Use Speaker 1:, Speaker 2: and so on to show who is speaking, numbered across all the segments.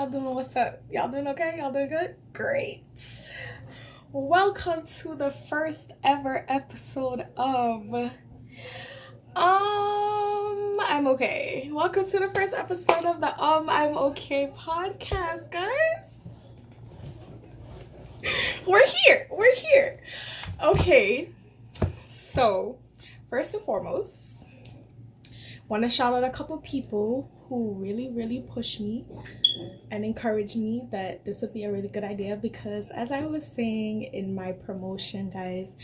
Speaker 1: y'all doing? What's up? Y'all doing okay? Y'all doing good? Great. Welcome to the first ever episode of I'm okay. Welcome to the first episode of the I'm okay podcast, guys. We're here. Okay. So, first and foremost, want to shout out a couple people who really pushed me and encouraged me that this would be a really good idea, because as I was saying in my promotion, guys,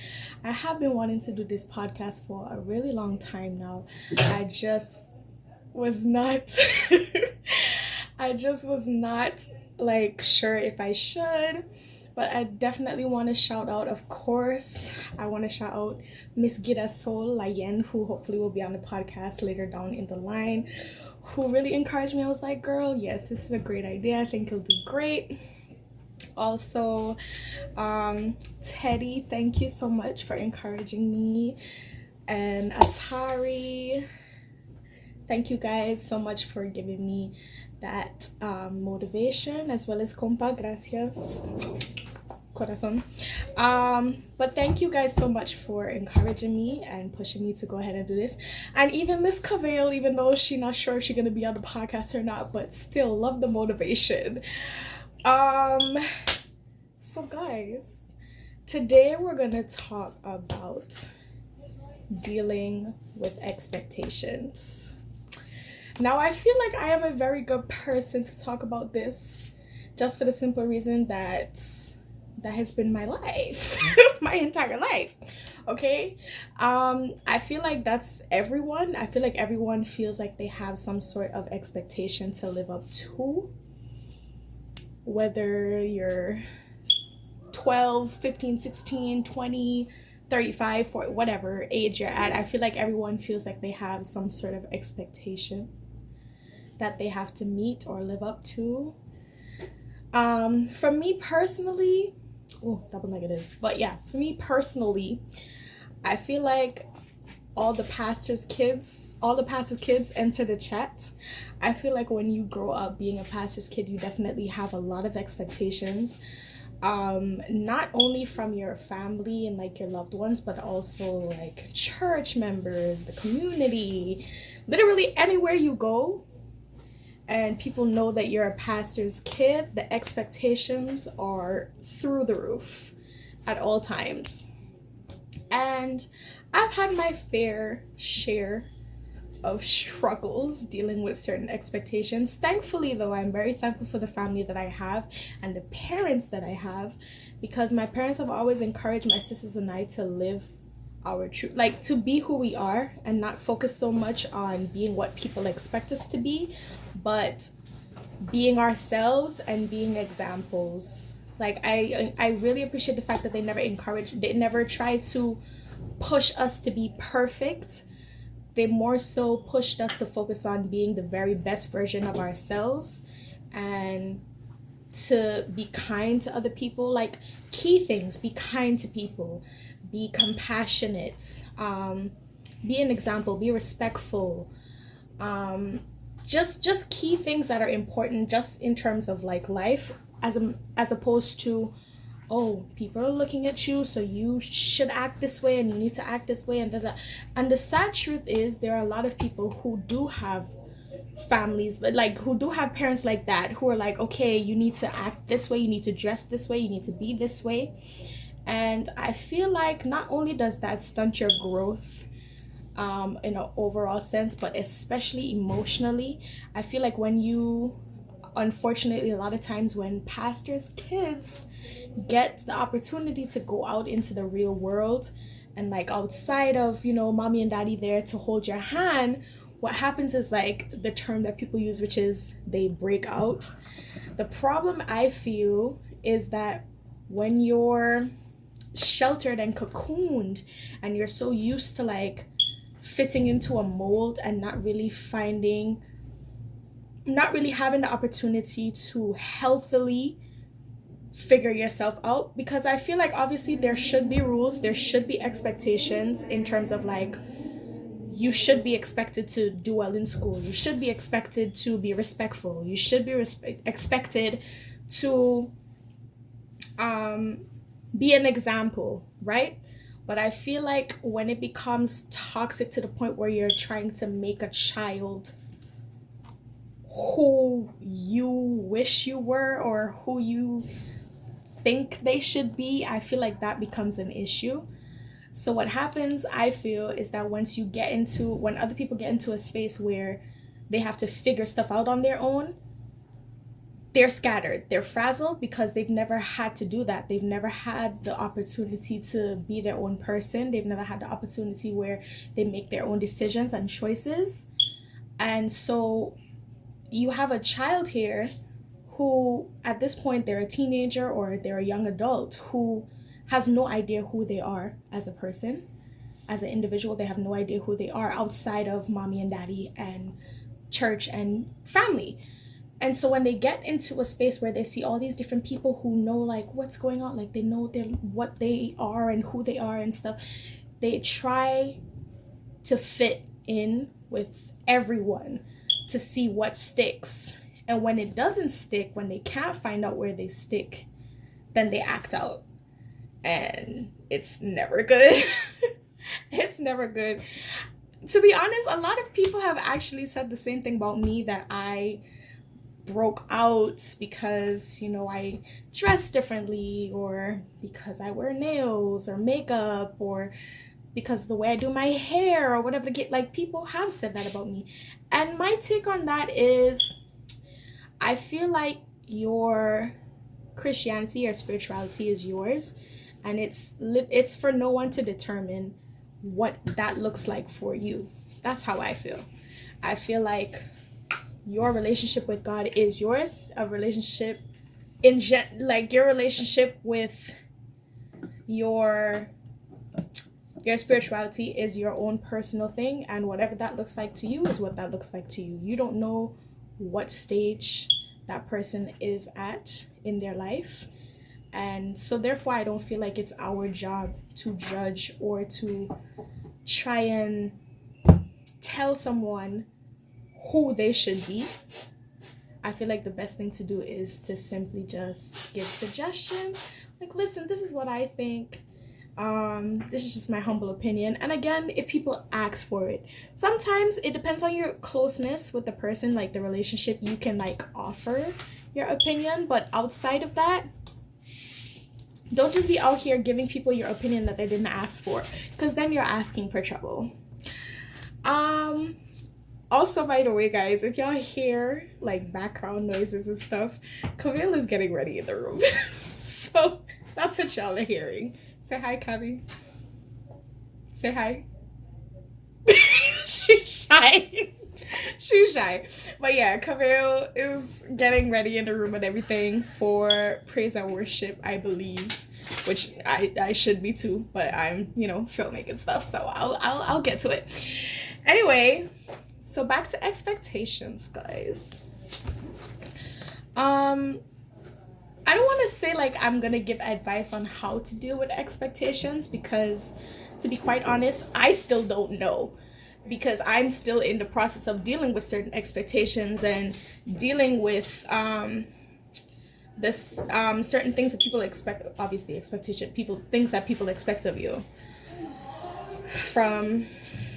Speaker 1: I have been wanting to do this podcast for a really long time now. I just was not like sure if I should. But I definitely want to shout out, of course, I want to shout out Miss Girasol Layen, who hopefully will be on the podcast later down in the line, who really encouraged me. I was like, girl, yes, this is a great idea. I think you'll do great. Also, Teddy, thank you so much for encouraging me. And Atari, thank you guys so much for giving me that motivation, as well as compa, gracias, corazon. But thank you guys so much for encouraging me and pushing me to go ahead and do this. And even Miss Cavale, even though she's not sure if she's gonna be on the podcast or not, but still love the motivation. So guys, today we're gonna talk about dealing with expectations. Now, I feel like I am a very good person to talk about this, just for the simple reason that that has been my life, my entire life, okay? I feel like that's everyone. I feel like everyone feels like they have some sort of expectation to live up to, whether you're 12, 15, 16, 20, 35, 40, whatever age you're at. I feel like everyone feels like they have some sort of expectation that they have to meet or live up to. For me personally, double negative, but yeah, for me personally, I feel like all the pastor's kids enter the chat. I feel like when you grow up being a pastor's kid, you definitely have a lot of expectations, not only from your family and like your loved ones, but also like church members, the community, literally anywhere you go and people know that you're a pastor's kid, the expectations are through the roof at all times. And I've had my fair share of struggles dealing with certain expectations. Thankfully, though, I'm very thankful for the family that I have and the parents that I have, because my parents have always encouraged my sisters and I to live our truth, like to be who we are and not focus so much on being what people expect us to be, but being ourselves and being examples. Like I really appreciate the fact that they never tried to push us to be perfect. They more so pushed us to focus on being the very best version of ourselves and to be kind to other people. Like, key things: be kind to people, be compassionate, be an example, be respectful, just key things that are important just in terms of like life, as opposed to, oh, people are looking at you, so you should act this way and you need to act this way, and and the sad truth is there are a lot of people who do have families, like who do have parents like that, who are like, okay, you need to act this way, you need to dress this way, you need to be this way. And I feel like not only does that stunt your growth in an overall sense, but especially emotionally. I feel like unfortunately, a lot of times when pastors' kids get the opportunity to go out into the real world and like outside of, mommy and daddy there to hold your hand, what happens is like the term that people use, which is they break out. The problem I feel is that when you're sheltered and cocooned and you're so used to like fitting into a mold and not really having the opportunity to healthily figure yourself out, because I feel like obviously there should be rules, there should be expectations in terms of like you should be expected to do well in school. You should be expected to be respectful. You should be expected to be an example, right? But I feel like when it becomes toxic to the point where you're trying to make a child who you wish you were or who you think they should be, I feel like that becomes an issue. So what happens, I feel, is that when other people get into a space where they have to figure stuff out on their own, they're scattered, they're frazzled, because they've never had to do that. They've never had the opportunity to be their own person. They've never had the opportunity where they make their own decisions and choices. And so you have a child here who, at this point, they're a teenager or they're a young adult who has no idea who they are as a person, as an individual. They have no idea who they are outside of mommy and daddy and church and family. And so when they get into a space where they see all these different people who know like what's going on, like they know what they are and who they are and stuff, they try to fit in with everyone to see what sticks. And when it doesn't stick, when they can't find out where they stick, then they act out. And it's never good. It's never good. To be honest, a lot of people have actually said the same thing about me, that I broke out because, you know, I dress differently, or because I wear nails or makeup, or because of the way I do my hair or whatever. Like, people have said that about me. And my take on that is, I feel like your Christianity or spirituality is yours, and it's for no one to determine what that looks like for you. That's how I feel. I feel like your relationship with God is yours. A relationship like your relationship with your spirituality is your own personal thing, and whatever that looks like to you is what that looks like to you. You don't know what stage that person is at in their life. And so therefore, I don't feel like it's our job to judge or to try and tell someone who they should be. I feel like the best thing to do is to simply just give suggestions. Like, listen, this is what I think. This is just my humble opinion. And again, if people ask for it, sometimes it depends on your closeness with the person, like the relationship, you can like offer your opinion. But outside of that, don't just be out here giving people your opinion that they didn't ask for, because then you're asking for trouble. Also, by the way, guys, if y'all hear like background noises and stuff, Camille is getting ready in the room. So that's what y'all are hearing. Say hi, Kavi. Say hi. She's shy. She's shy. But yeah, Camille is getting ready in the room and everything for praise and worship, I believe. Which I should be too, but I'm, filming and stuff, so I'll get to it. Anyway, so back to expectations, guys. I don't want to say like I'm gonna give advice on how to deal with expectations, because to be quite honest, I still don't know, because I'm still in the process of dealing with certain expectations and dealing with certain things that people expect. Obviously, things that people expect of you,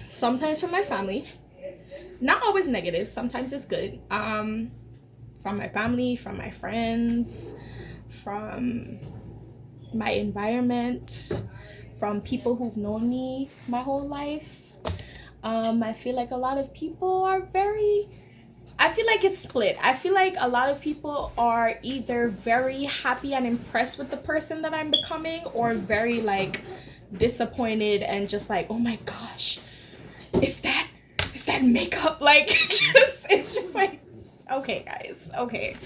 Speaker 1: sometimes from my family, not always negative, sometimes it's good, from my family, from my friends, from my environment, from people who've known me my whole life. I feel like a lot of people I feel like it's split. I feel like a lot of people are either very happy and impressed with the person that I'm becoming, or very like disappointed and just like, oh my gosh, is that makeup? Like, it's just like, okay, guys, okay.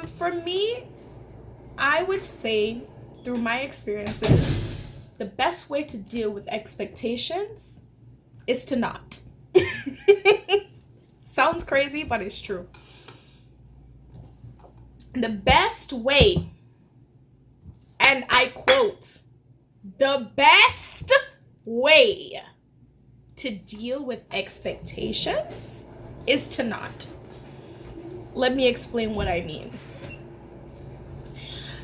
Speaker 1: For me, I would say, through my experiences, the best way to deal with expectations is to not. Sounds crazy, but it's true. The best way, and I quote, the best way to deal with expectations is to not. Let me explain what I mean.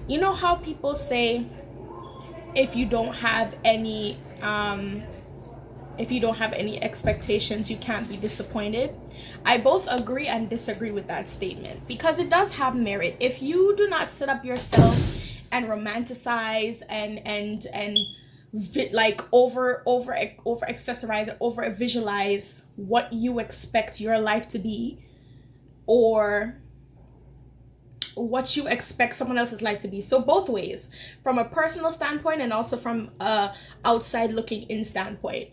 Speaker 1: You know how people say if you don't have any expectations, you can't be disappointed? I both agree and disagree with that statement, because it does have merit. If you do not set up yourself and romanticize and like over accessorize, over visualize what you expect your life to be, or what you expect someone else's life to be. So both ways, from a personal standpoint and also from a outside looking in standpoint.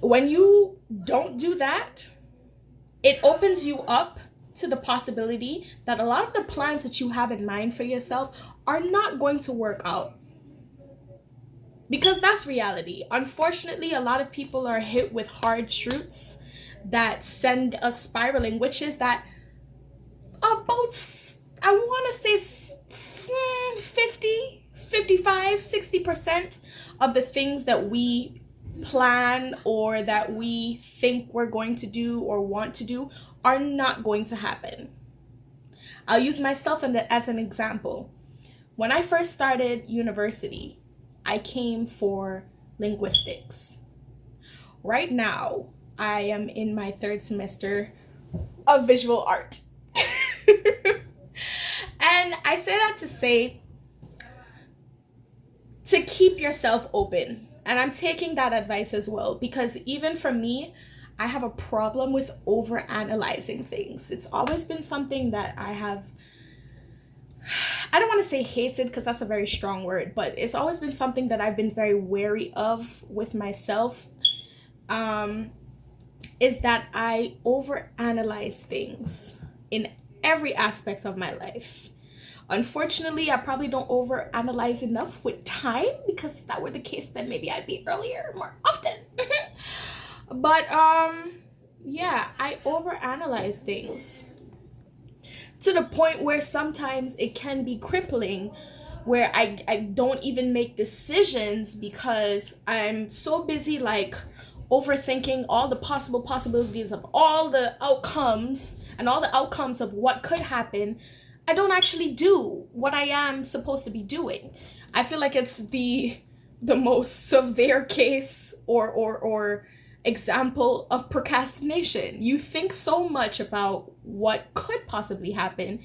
Speaker 1: When you don't do that, it opens you up to the possibility that a lot of the plans that you have in mind for yourself are not going to work out. Because that's reality. Unfortunately, a lot of people are hit with hard truths that send us spiraling, which is that about, I want to say 50, 55, 60% of the things that we plan or that we think we're going to do or want to do are not going to happen. I'll use myself as an example. When I first started university, I came for linguistics. Right now, I am in my 3rd semester of visual art. And I say that to say, to keep yourself open. And I'm taking that advice as well, because even for me, I have a problem with over-analyzing things. It's always been something that I don't want to say hated, because that's a very strong word, but it's always been something that I've been very wary of with myself, is that I overanalyze things in every aspect of my life. Unfortunately, I probably don't overanalyze enough with time, because if that were the case, then maybe I'd be earlier more often. But yeah, I overanalyze things to the point where sometimes it can be crippling, where I don't even make decisions because I'm so busy like overthinking all the possibilities of all the outcomes and all the outcomes of what could happen. I don't actually do what I am supposed to be doing. I feel like it's the most severe case or example of procrastination. You think so much about what could possibly happen,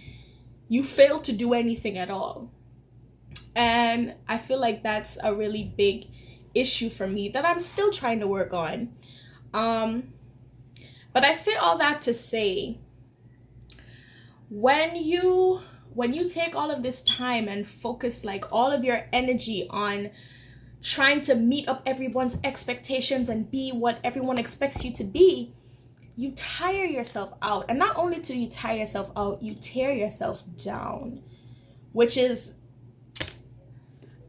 Speaker 1: you fail to do anything at all. And I feel like that's a really big issue for me that I'm still trying to work on. But I say all that to say, when you take all of this time and focus like all of your energy on trying to meet up everyone's expectations and be what everyone expects you to be, you tire yourself out. And not only do you tire yourself out, you tear yourself down, which is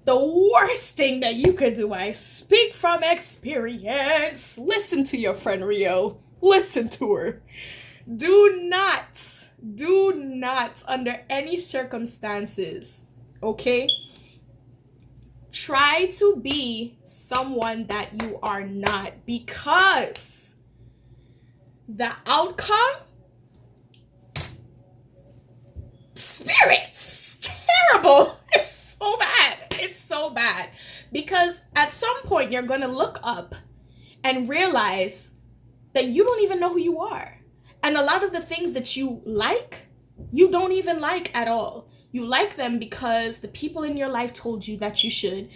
Speaker 1: the worst thing that you could do. I speak from experience. Listen to your friend Re-Elle. Listen to her. Do not under any circumstances, okay, try to be someone that you are not, because the outcome, spirits, terrible. It's so bad, because at some point you're gonna look up and realize that you don't even know who you are. And a lot of the things that you like, you don't even like at all. You like them because the people in your life told you that you should,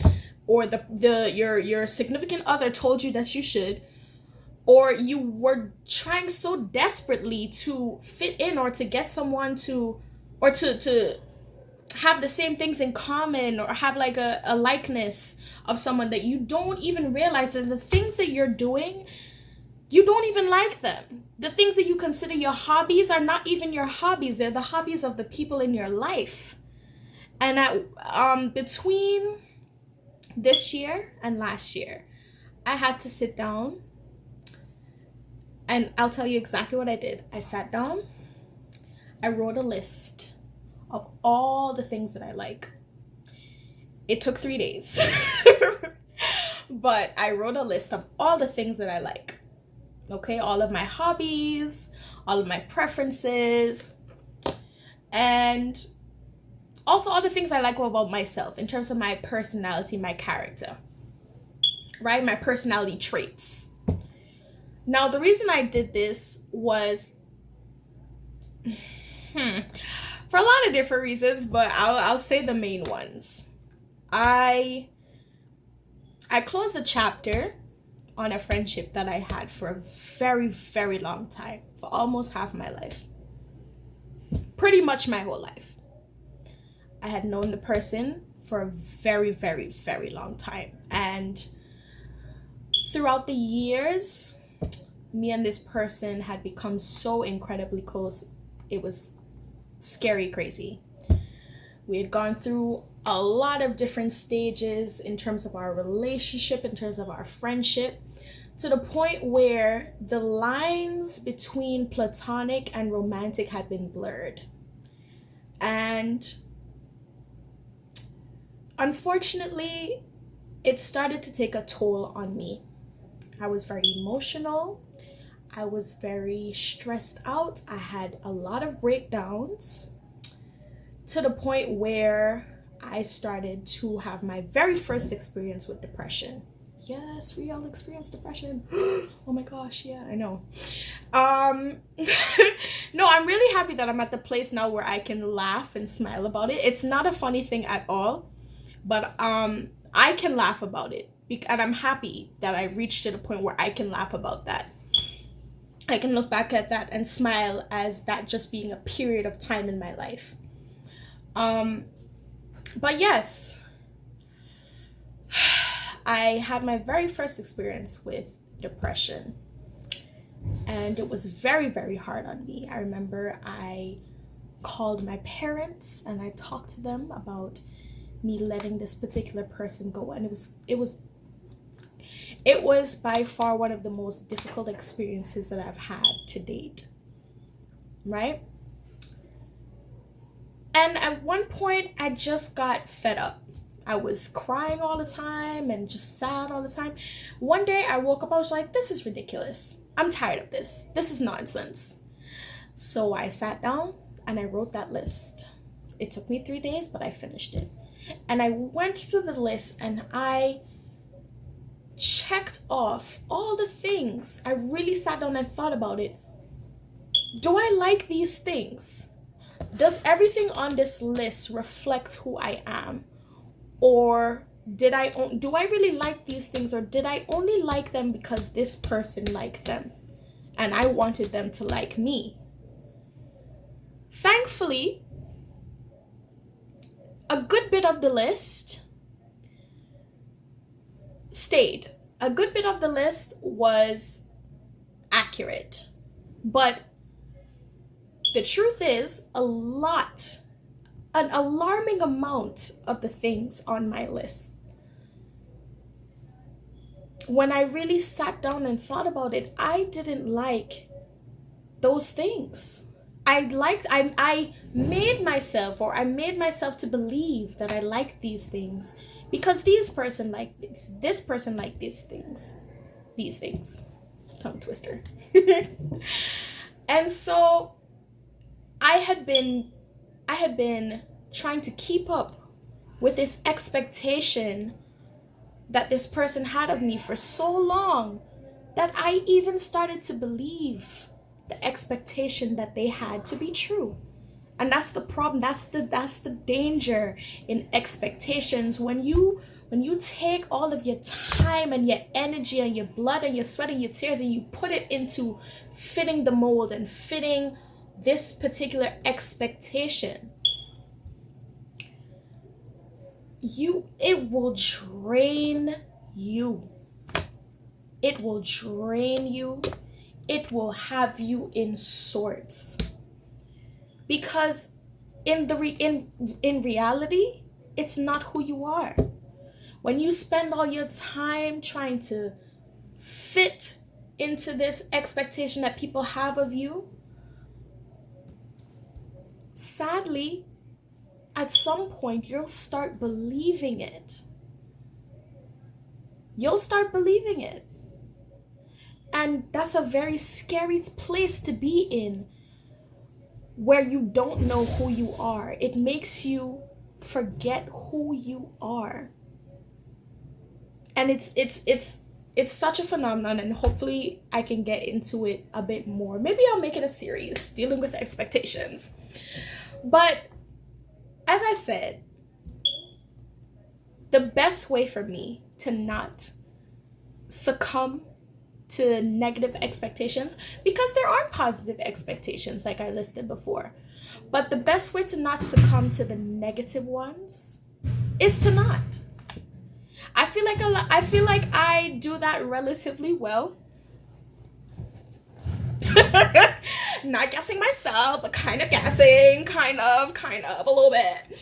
Speaker 1: or your significant other told you that you should, or you were trying so desperately to fit in, or to get someone to, or to have the same things in common, or have like a likeness of someone, that you don't even realize that the things that you're doing, you don't even like them. The things that you consider your hobbies are not even your hobbies. They're the hobbies of the people in your life. And between this year and last year, I had to sit down, and I'll tell you exactly what I did. I sat down, I wrote a list of all the things that I like. It took 3 days. But I wrote a list of all the things that I like. Okay, all of my hobbies, all of my preferences, and also all the things I like about myself in terms of my personality, my character, right? My personality traits. Now, the reason I did this was for a lot of different reasons, but I'll say the main ones. I closed a chapter on a friendship that I had for a very, very long time, for almost half my life. Pretty much my whole life. I had known the person for a very, very, very long time. And throughout the years, me and this person had become so incredibly close. It was scary crazy. We had gone through a lot of different stages in terms of our relationship, in terms of our friendship, to the point where the lines between platonic and romantic had been blurred. And unfortunately, it started to take a toll on me. I was very emotional. I was very stressed out. I had a lot of breakdowns to the point where I started to have my very first experience with depression. Yes, Re-Elle experienced depression. Oh my gosh, yeah, I know. No, I'm really happy that I'm at the place now where I can laugh and smile about it. It's not a funny thing at all, but I can laugh about it, and I'm happy that I reached to the point where I can laugh about that. I can look back at that and smile as that just being a period of time in my life. But yes, I had my very first experience with depression, and it was very, very hard on me. I remember I called my parents and I talked to them about me letting this particular person go, and it was by far one of the most difficult experiences that I've had to date, right? And at one point I just got fed up. I was crying all the time and just sad all the time. One day I woke up, I was like, this is ridiculous. I'm tired of this. This is nonsense. So I sat down and I wrote that list. It took me 3 days, but I finished it. And I went through the list and I checked off all the things. I really sat down and thought about it. Do I like these things? Does everything on this list reflect who I am? Or do I really like these things, or did I only like them because this person liked them and I wanted them to like me? Thankfully, a good bit of the list stayed. A good bit of the list was accurate. But the truth is, an alarming amount of the things on my list, when I really sat down and thought about it, I didn't like those things. I made myself to believe that I liked these things because this person liked these things. Tongue twister. And so I had been trying to keep up with this expectation that this person had of me for so long that I even started to believe the expectation that they had to be true. And that's the problem. That's the danger in expectations. When you take all of your time and your energy and your blood and your sweat and your tears and you put it into fitting the mold and fitting this particular expectation, it will drain you. It will drain you. It will have you in sorts. Because in reality, it's not who you are. When you spend all your time trying to fit into this expectation that people have of you, sadly, at some point, you'll start believing it. you'll start believing it. And that's a very scary place to be in, where you don't know who you are. It makes you forget who you are. And it's such a phenomenon, and hopefully I can get into it a bit more. Maybe I'll make it a series dealing with expectations. But as I said, the best way for me to not succumb to negative expectations, because there are positive expectations like I listed before, but the best way to not succumb to the negative ones is to not. I feel like I do that relatively well. Not guessing myself, but kind of guessing, kind of a little bit.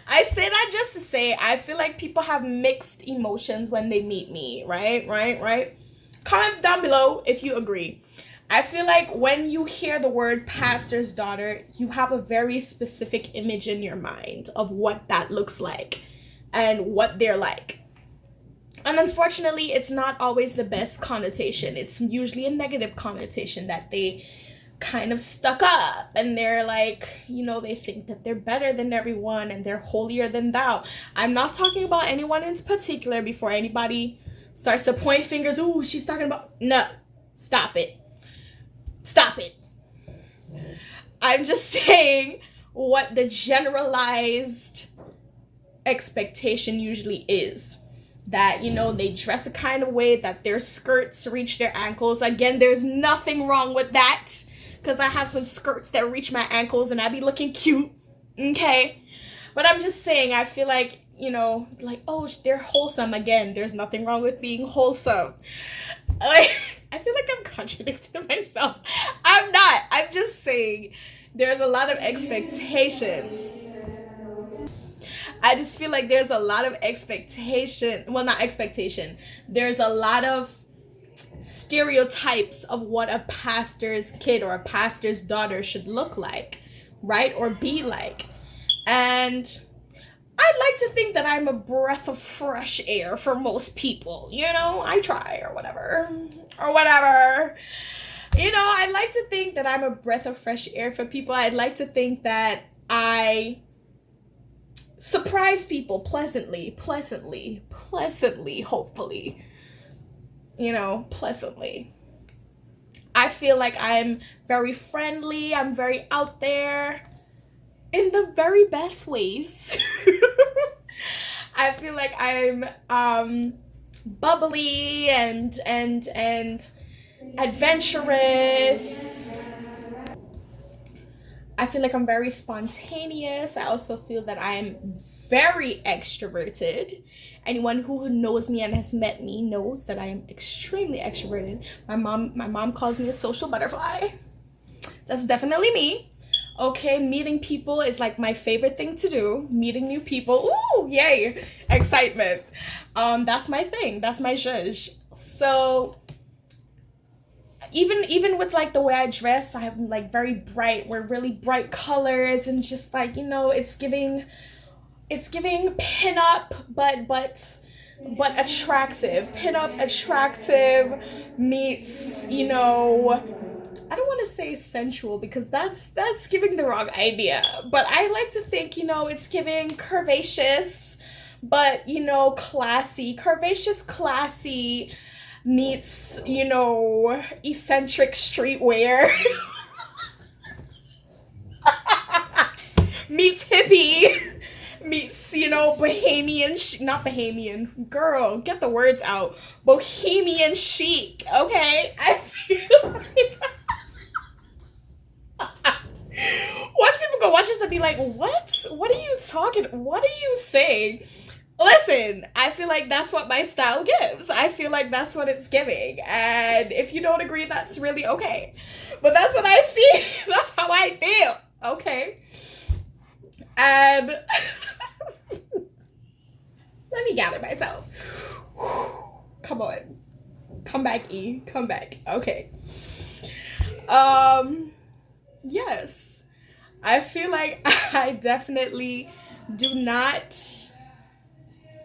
Speaker 1: I say that just to say I feel like people have mixed emotions when they meet me, right? Comment down below if you agree. I feel like when you hear the word pastor's daughter, you have a very specific image in your mind of what that looks like and what they're like. And unfortunately, it's not always the best connotation. It's usually a negative connotation, that they kind of stuck up and they're like, they think that they're better than everyone and they're holier than thou. I'm not talking about anyone in particular before anybody starts to point fingers. Ooh, she's talking about... No, stop it. I'm just saying what the generalized expectation usually is. That, they dress a kind of way, that their skirts reach their ankles. Again, there's nothing wrong with that, because I have some skirts that reach my ankles and I be looking cute, okay? But I'm just saying, I feel like, like, oh, they're wholesome. Again, there's nothing wrong with being wholesome. I feel like I'm contradicting myself. I'm not. I'm just saying there's a lot of expectations. I just feel like there's a lot of expectation. Well, not expectation. There's a lot of stereotypes of what a pastor's kid or a pastor's daughter should look like, right? Or be like. And I'd like to think that I'm a breath of fresh air for most people. I try or whatever. I'd like to think that I'm a breath of fresh air for people. I'd like to think that I surprise people pleasantly, hopefully. Pleasantly. I feel like I'm very friendly, I'm very out there in the very best ways. I feel like I'm bubbly and adventurous. I feel like I'm very spontaneous. I also feel that I'm very extroverted. Anyone who knows me and has met me knows that I am extremely extroverted. My mom calls me a social butterfly. That's definitely me. Okay, meeting people is like my favorite thing to do. Meeting new people. Ooh, yay. Excitement. That's my thing. That's my zhuzh. So even with like the way I dress, I have like wear really bright colors, and just like, it's giving pin-up but attractive. Pin-up attractive meets, I don't want to say sensual, because that's giving the wrong idea, but I like to think, it's giving curvaceous, but classy. Curvaceous, classy meets, eccentric streetwear. Meets hippie. Meets, bohemian, not bohemian, girl, get the words out. Bohemian chic, okay? I feel like... Watch people go watch this and be like, what are you saying? Listen, I feel like that's what my style gives. I feel like that's what it's giving. And if you don't agree, that's really okay. But that's what I feel. That's how I feel. Okay. And let me gather myself. Come on. Come back, E. Come back. Okay. Yes. I feel like I definitely do not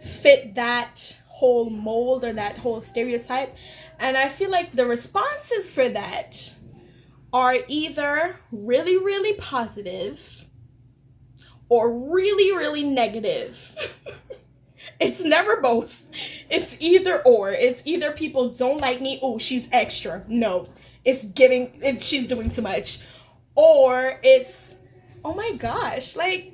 Speaker 1: fit that whole mold or that whole stereotype. And I feel like the responses for that are either really, really positive or really, really negative. It's never both. It's either or. It's either people don't like me, oh, she's extra. No, she's doing too much. Or it's, oh my gosh, like,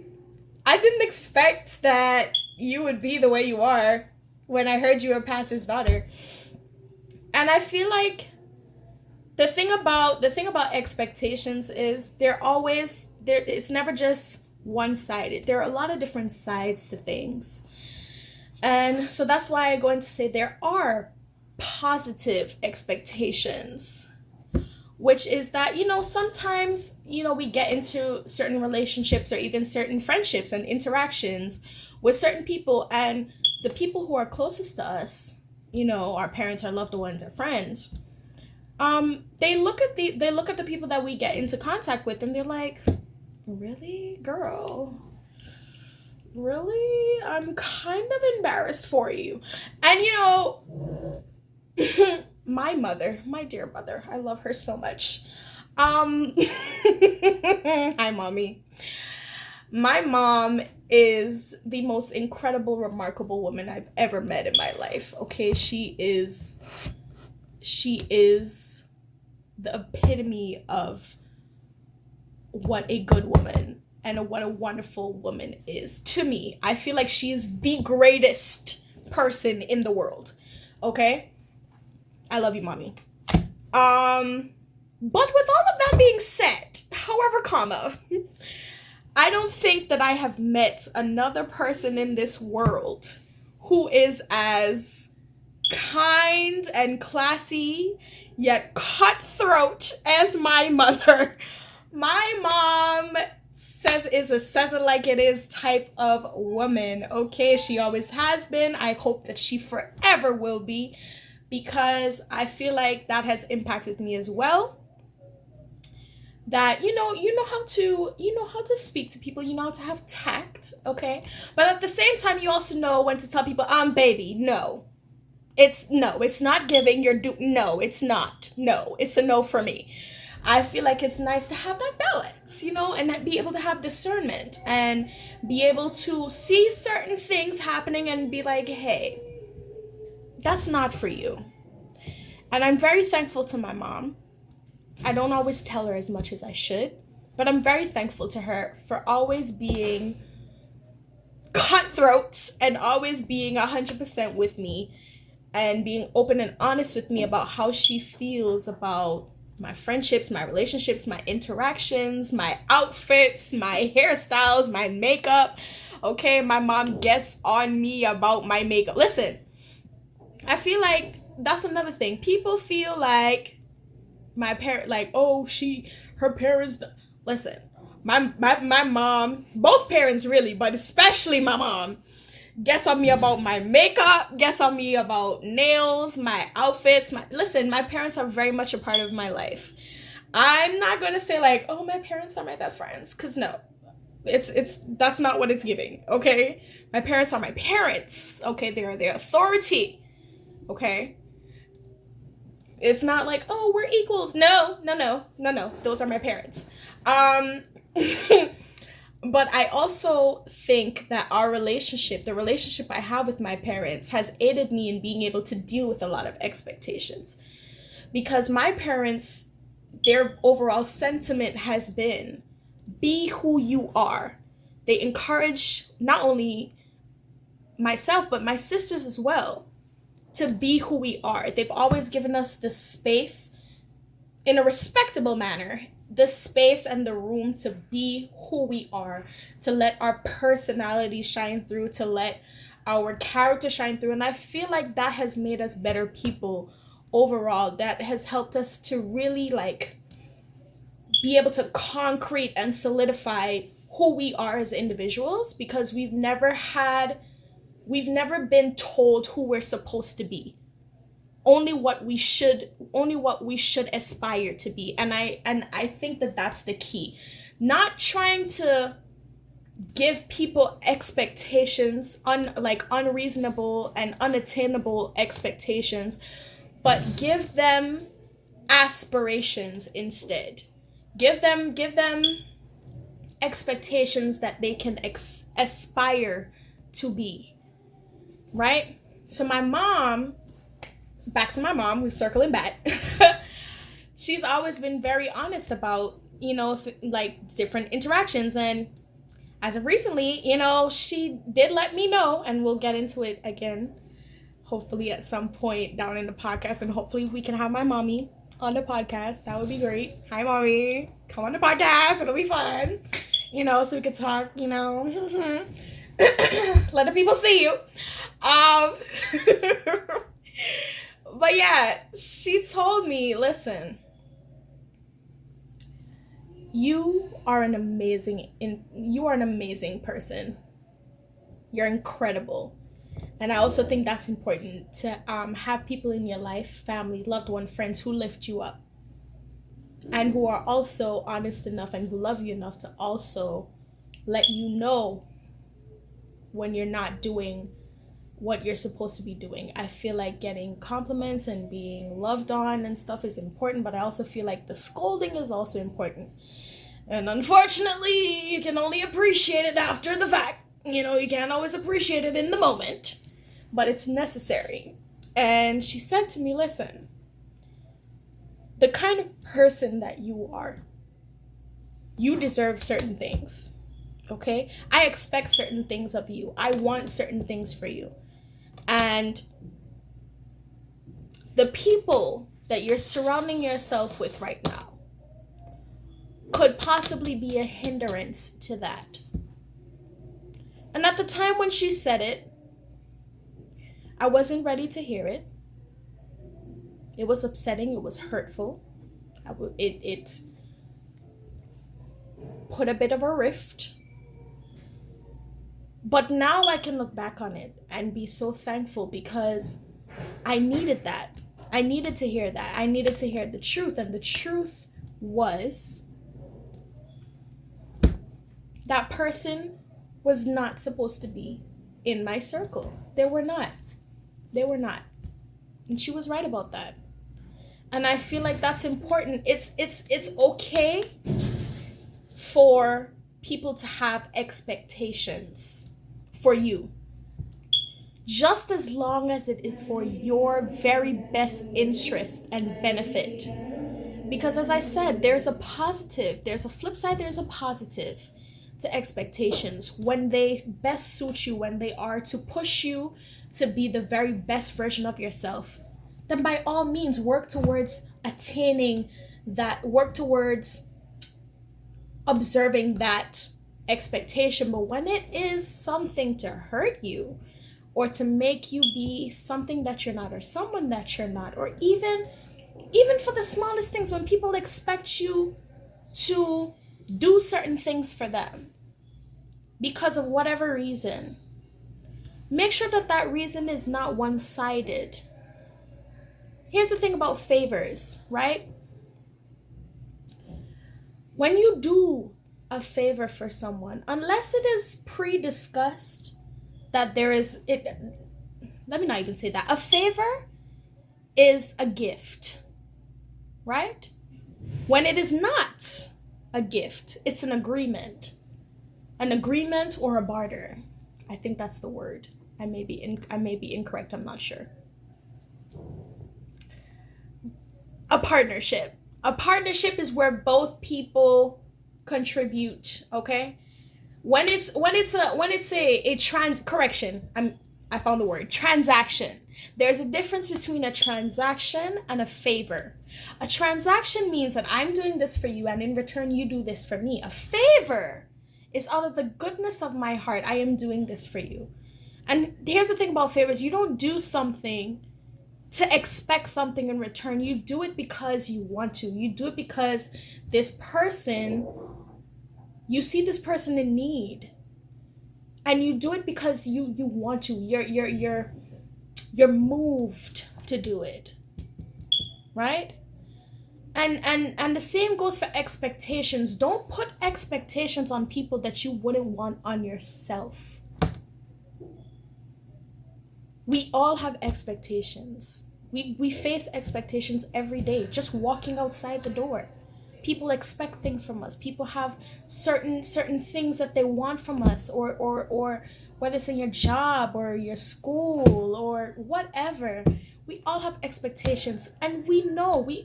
Speaker 1: I didn't expect that you would be the way you are when I heard you were a pastor's daughter. And I feel like the thing about expectations is it's never just one-sided. There are a lot of different sides to things. And so that's why I'm going to say there are positive expectations, which is that, sometimes, we get into certain relationships or even certain friendships and interactions with certain people, and the people who are closest to us, our parents, our loved ones, our friends, they look at the people that we get into contact with, and they're like, really, girl? Really? I'm kind of embarrassed for you. And my mother, my dear mother, I love her so much. Hi, mommy. My mom is the most incredible, remarkable woman I've ever met in my life. Okay, she is the epitome of what a good woman and what a wonderful woman is to me. I feel like she's the greatest person in the world. Okay? I love you, mommy. But with all of that being said, however, I don't think that I have met another person in this world who is as kind and classy yet cutthroat as my mother. My mom says it like it is type of woman. Okay, she always has been. I hope that she forever will be, because I feel like that has impacted me as well. That you know how to speak to people, you know how to have tact, okay? But at the same time, you also know when to tell people, baby, no. It's not giving, no, it's not. No, it's a no for me. I feel like it's nice to have that balance, and be able to have discernment and be able to see certain things happening and be like, hey, that's not for you. And I'm very thankful to my mom. I don't always tell her as much as I should, but I'm very thankful to her for always being cutthroat and always being 100% with me and being open and honest with me about how she feels about my friendships, my relationships, my interactions, my outfits, my hairstyles, my makeup. Okay, my mom gets on me about my makeup. Listen, I feel like that's another thing. People feel like my parent, like, oh, her parents. Listen, my mom, both parents really, but especially my mom, gets on me about my makeup, gets on me about nails, my outfits. Listen, my parents are very much a part of my life. I'm not going to say like, oh, my parents are my best friends, because no, that's not what it's giving, okay? My parents are my parents, okay? They are their authority, okay? It's not like, oh, we're equals. No. Those are my parents. But I also think that our relationship, the relationship I have with my parents, has aided me in being able to deal with a lot of expectations. Because my parents, their overall sentiment has been, be who you are. They encourage not only myself, but my sisters as well, to be who we are. They've always given us the space, in a respectable manner, the space and the room to be who we are, to let our personality shine through, to let our character shine through. And I feel like that has made us better people overall. That has helped us to really be able to concrete and solidify who we are as individuals, because we've never been told who we're supposed to be. Only what we should aspire to be. And I think that that's the key. Not trying to give people expectations, unreasonable and unattainable expectations, but give them aspirations instead. Give them expectations that they can aspire to be, right? So my mom, back to my mom, who's circling back, she's always been very honest about, different interactions. And as of recently, she did let me know, and we'll get into it again, hopefully at some point down in the podcast, and hopefully we can have my mommy on the podcast. That would be great. Hi, mommy. Come on the podcast. It'll be fun. So we could talk, let the people see you. But yeah, she told me, listen, you are an amazing person. You're incredible. And I also think that's important to have people in your life, family, loved one, friends who lift you up and who are also honest enough and who love you enough to also let you know when you're not doing what you're supposed to be doing. I feel like getting compliments and being loved on and stuff is important, but I also feel like the scolding is also important. And unfortunately, you can only appreciate it after the fact. You can't always appreciate it in the moment, but it's necessary. And she said to me, listen, the kind of person that you are, you deserve certain things, okay? I expect certain things of you. I want certain things for you. And the people that you're surrounding yourself with right now could possibly be a hindrance to that. And at the time when she said it, I wasn't ready to hear it. It was upsetting. It was hurtful. It put a bit of a rift. But now I can look back on it and be so thankful, because I needed that. I needed to hear that. I needed to hear the truth. And the truth was that person was not supposed to be in my circle. They were not. And she was right about that. And I feel like that's important. It's okay for people to have expectations for you, just as long as it is for your very best interest and benefit. Because as I said, there's a positive, there's a flip side, there's a positive to expectations. When they best suit you, when they are to push you to be the very best version of yourself, then by all means work towards attaining that, work towards observing that expectation. But when it is something to hurt you, or to make you be something that you're not, or someone that you're not, or even for the smallest things, when people expect you to do certain things for them because of whatever reason, make sure that that reason is not one-sided. Here's the thing about favors, right? When you do a favor for someone, unless it is pre-discussed that there is it, let me not even say that. A favor is a gift, right? When it is not a gift, it's an agreement or a barter. I think that's the word. I may be incorrect. I'm not sure. A partnership. A partnership is where both people contribute. Okay. When it's a I found the word transaction. There's a difference between a transaction and a favor. A transaction means that I'm doing this for you, and in return you do this for me. A favor is out of the goodness of my heart. I am doing this for you. And here's the thing about favors. You don't do something to expect something in return. You do it because you want to. You do it because you see this person in need. And you do it because you want to. You're moved to do it. Right? And the same goes for expectations. Don't put expectations on people that you wouldn't want on yourself. We all have expectations. We face expectations every day, just walking outside the door. People expect things from us. People have certain things that they want from us, or whether it's in your job or your school or whatever. We all have expectations, and we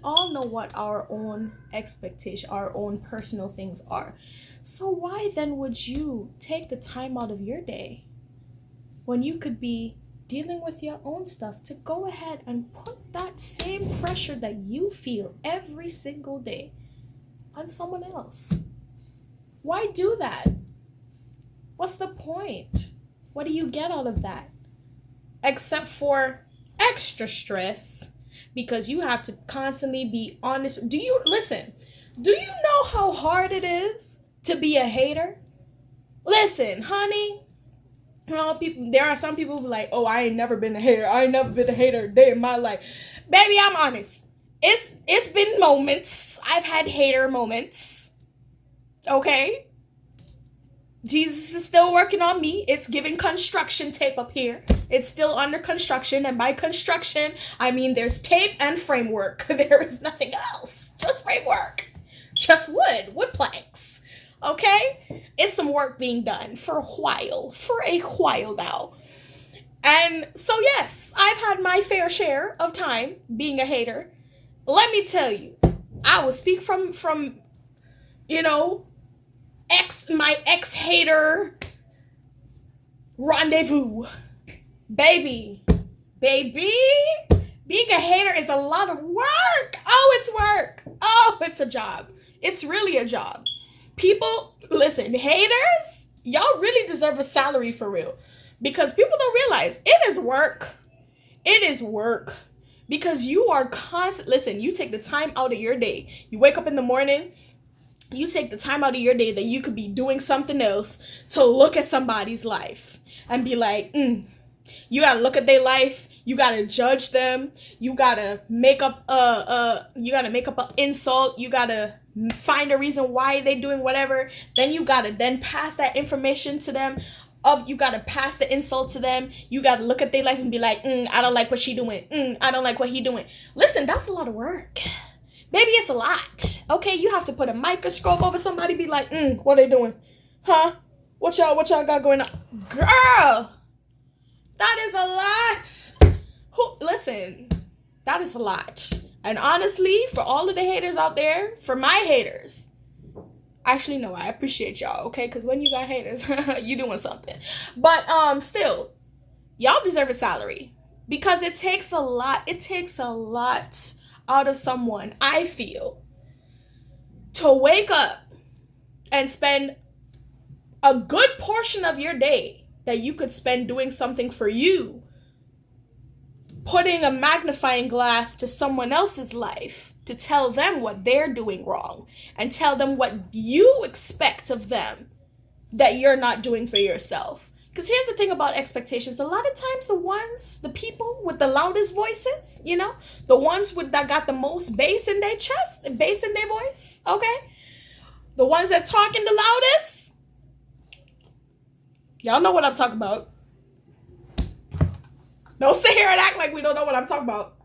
Speaker 1: all know what our own expectation, our own personal things are. So why then would you take the time out of your day when you could be dealing with your own stuff to go ahead and put that same pressure that you feel every single day on someone else? Why do that? What's the point? What do you get out of that? Except for extra stress, because you have to constantly be honest. Do you know how hard it is to be a hater? Listen, honey, there are some people who are like, oh, I ain't never been a hater. I ain't never been a hater a day in my life. Baby, I'm honest. It's been moments. I've had hater moments. Okay? Jesus is still working on me. It's giving construction tape up here. It's still under construction. And by construction, I mean there's tape and framework. There is nothing else. Just framework. Just wood planks. Okay? It's some work being done for a while now. And so yes, I've had my fair share of time being a hater. Let me tell you, I will speak from my ex-hater rendezvous. Baby, being a hater is a lot of work. Oh, it's work. Oh, it's a job. It's really a job. People, listen, haters, y'all really deserve a salary for real. Because people don't realize it is work. It is work. Because you are listen, you take the time out of your day. You wake up in the morning, you take the time out of your day that you could be doing something else to look at somebody's life and be like, you gotta look at their life. You gotta judge them. You gotta make up an insult. You gotta find a reason why they're doing whatever. Then you gotta pass that information to them. You gotta pass the insult to them. You gotta look at their life and be like, I don't like what she doing. I don't like what he doing. Listen, that's a lot of work. Baby, it's a lot. Okay, you have to put a microscope over somebody, be like, what they doing? Huh? What y'all got going on? Girl, that is a lot. Listen, that is a lot. And honestly, for all of the haters out there, for my haters, actually, no, I appreciate y'all, okay? Because when you got haters, you doing something. But still, y'all deserve a salary. Because it takes a lot. It takes a lot out of someone, I feel, to wake up and spend a good portion of your day that you could spend doing something for you, putting a magnifying glass to someone else's life to tell them what they're doing wrong and tell them what you expect of them that you're not doing for yourself. Because here's the thing about expectations. A lot of times the people with the loudest voices, the ones that got the most bass in their chest, bass in their voice, okay? The ones that talking the loudest, y'all know what I'm talking about. Don't sit here and act like we don't know what I'm talking about.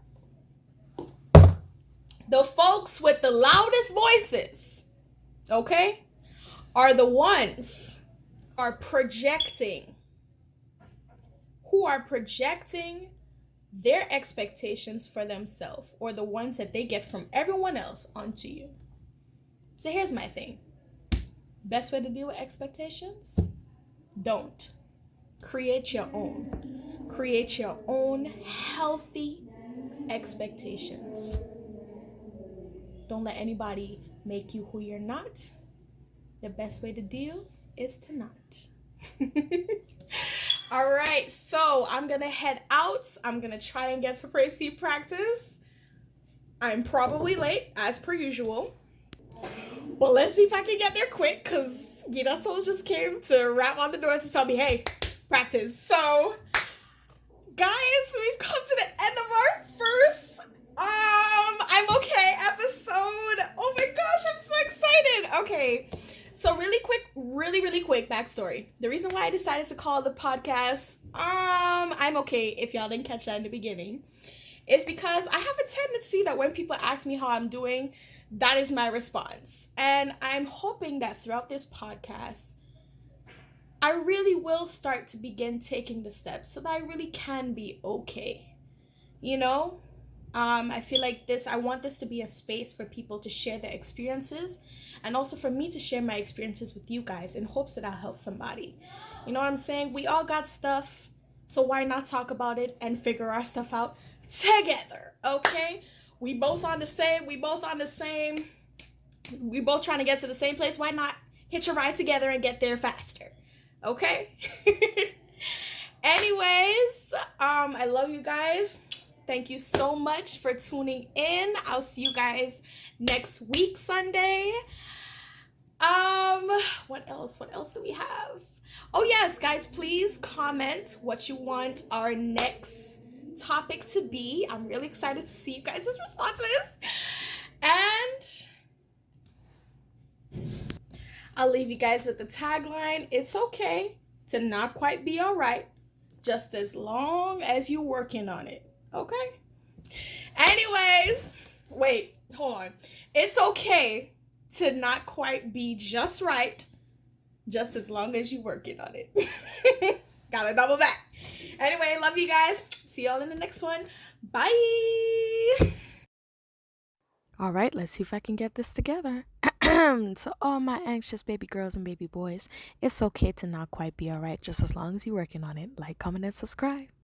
Speaker 1: The folks with the loudest voices, okay, are the ones who are projecting their expectations for themselves, or the ones that they get from everyone else, onto you. So here's my thing. Best way to deal with expectations? Don't. Create your own. Create your own healthy expectations. Don't let anybody make you who you're not. The best way to deal is to not. All right, so I'm gonna head out. I'm gonna try and get to praise team practice. I'm probably late, as per usual. But let's see if I can get there quick, because Soul just came to rap on the door to tell me, hey, practice. So, guys, we've come to the end of our first I'm okay episode. really quick backstory. The reason why I decided to call the podcast I'm okay if y'all didn't catch that in the beginning is because I have a tendency that when people ask me how I'm doing, that is my response. And I'm hoping that throughout this podcast, I really will start to begin taking the steps so that I really can be okay. You know? I feel like I want this to be a space for people to share their experiences and also for me to share my experiences with you guys in hopes that I'll help somebody. You know what I'm saying? We all got stuff, so why not talk about it and figure our stuff out together, okay? We both on the same, we both trying to get to the same place. Why not hitch a ride together and get there faster? Okay? Anyways, I love you guys. Thank you so much for tuning in. I'll see you guys next week, Sunday. What else? What else do we have? Oh yes, guys, please comment what you want our next topic to be. I'm really excited to see you guys' responses. And I'll leave you guys with the tagline. It's okay to not quite be all right, just as long as you're working on it. Okay? Anyways, wait, hold on. It's okay to not quite be just right, just as long as you're working on it. Gotta double back. Anyway, love you guys. See y'all in the next one. Bye. All right, let's see if I can get this together. To all my anxious baby girls and baby boys, it's okay to not quite be all right, just as long as you're working on it. Like, comment, and subscribe.